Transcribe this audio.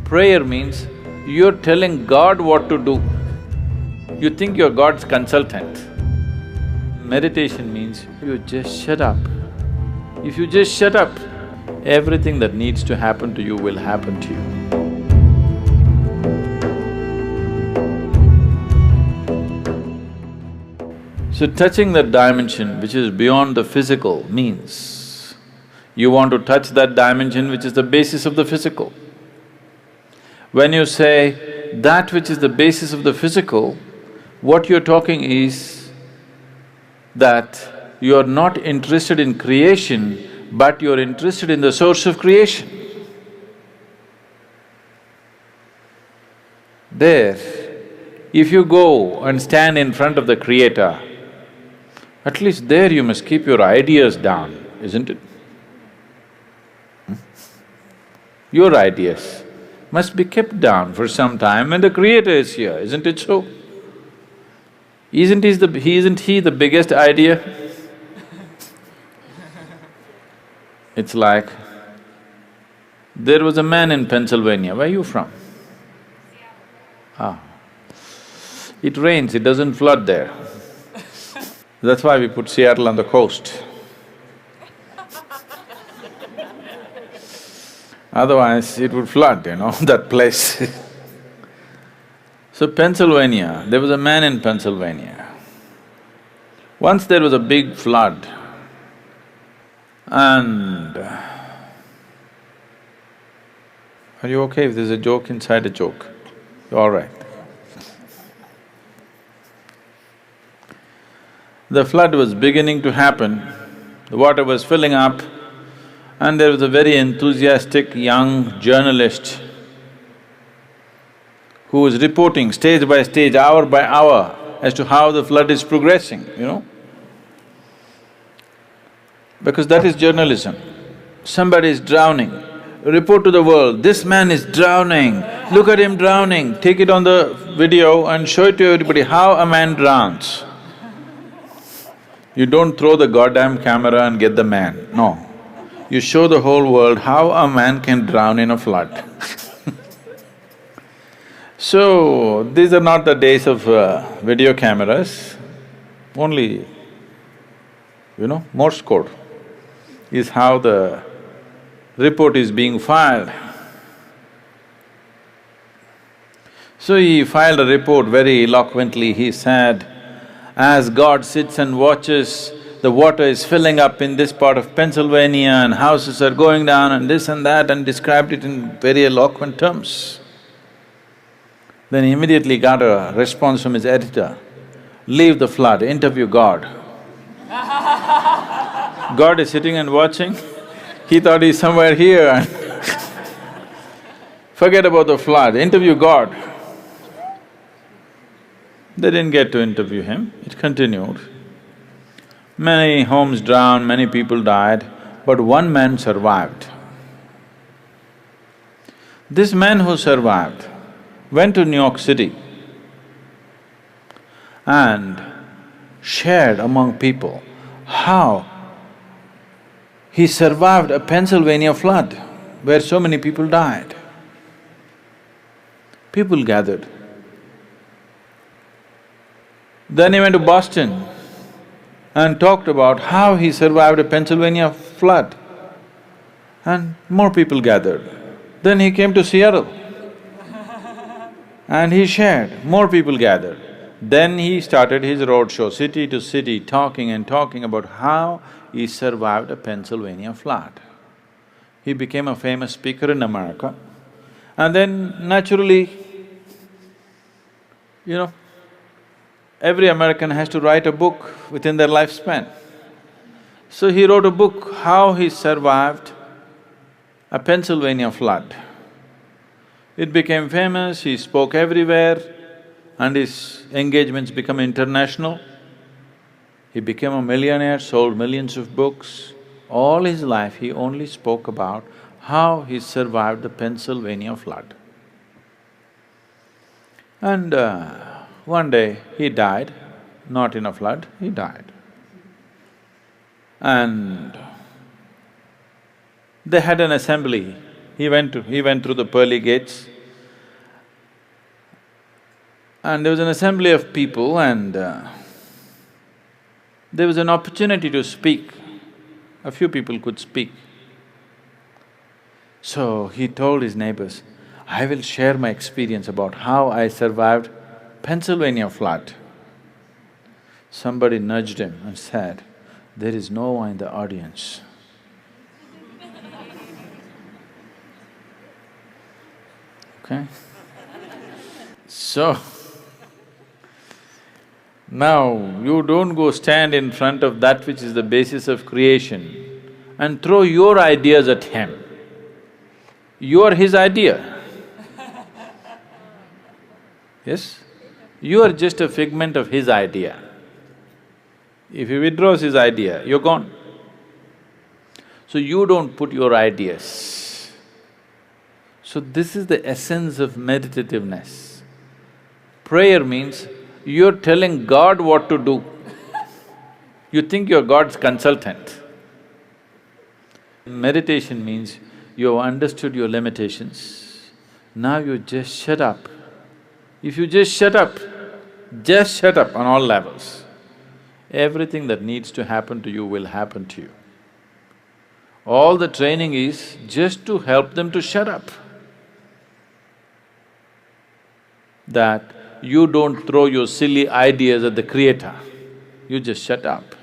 Prayer means you're telling God what to do. You think you're God's consultant. Meditation means you just shut up. If you just shut up, everything that needs to happen to you will happen to you. So touching that dimension which is beyond the physical means you want to touch that dimension which is the basis of the physical. When you say that which is the basis of the physical, what you're talking is that you're not interested in creation, but you're interested in the source of creation. There, if you go and stand in front of the Creator, at least there you must keep your ideas down, isn't it? Your ideas must be kept down for some time when the Creator is here, isn't it so? Isn't he the biggest idea? It's like, there was a man in Pennsylvania, where are you from? Ah. It rains, it doesn't flood there. That's why we put Seattle on the coast. Otherwise, it would flood, that place. So Pennsylvania, there was a man in Pennsylvania. Once there was a big flood and… Are you okay if there's a joke inside a joke? You're all right. The flood was beginning to happen, the water was filling up, and there was a very enthusiastic young journalist who was reporting stage by stage, hour by hour as to how the flood is progressing, Because that is journalism. Somebody is drowning, report to the world, this man is drowning, look at him drowning, take it on the video and show it to everybody how a man drowns. You don't throw the goddamn camera and get the man, no. You show the whole world how a man can drown in a flood. So, these are not the days of video cameras, only, Morse code is how the report is being filed. So he filed a report very eloquently, he said, as God sits and watches, the water is filling up in this part of Pennsylvania and houses are going down and this and that, and described it in very eloquent terms. Then he immediately got a response from his editor, leave the flood, interview God. God is sitting and watching, he thought he's somewhere here and forget about the flood, interview God. They didn't get to interview him, it continued. Many homes drowned, many people died, but one man survived. This man who survived went to New York City and shared among people how he survived a Pennsylvania flood where so many people died. People gathered. Then he went to Boston and talked about how he survived a Pennsylvania flood, and more people gathered. Then he came to Seattle and he shared, more people gathered. Then he started his roadshow, city to city, talking and talking about how he survived a Pennsylvania flood. He became a famous speaker in America, and then naturally, every American has to write a book within their lifespan. So he wrote a book, how he survived a Pennsylvania flood. It became famous, he spoke everywhere, and his engagements became international. He became a millionaire, sold millions of books. All his life he only spoke about how he survived the Pennsylvania flood. And one day he died, not in a flood, he died. And they had an assembly He went through the pearly gates, and there was an assembly of people and there was an opportunity to speak. A few people could speak. So he told his neighbors, I will share my experience about how I survived Pennsylvania flood. Somebody nudged him and said, there is no one in the audience. Okay? So, now you don't go stand in front of that which is the basis of creation and throw your ideas at him. You are his idea. Yes? You are just a figment of his idea. If he withdraws his idea, you're gone. So you don't put your ideas. So this is the essence of meditativeness. Prayer means you're telling God what to do. You think you're God's consultant. Meditation means you have understood your limitations, now you just shut up. If you just shut up on all levels, everything that needs to happen to you will happen to you. All the training is just to help them to shut up. That you don't throw your silly ideas at the Creator, you just shut up.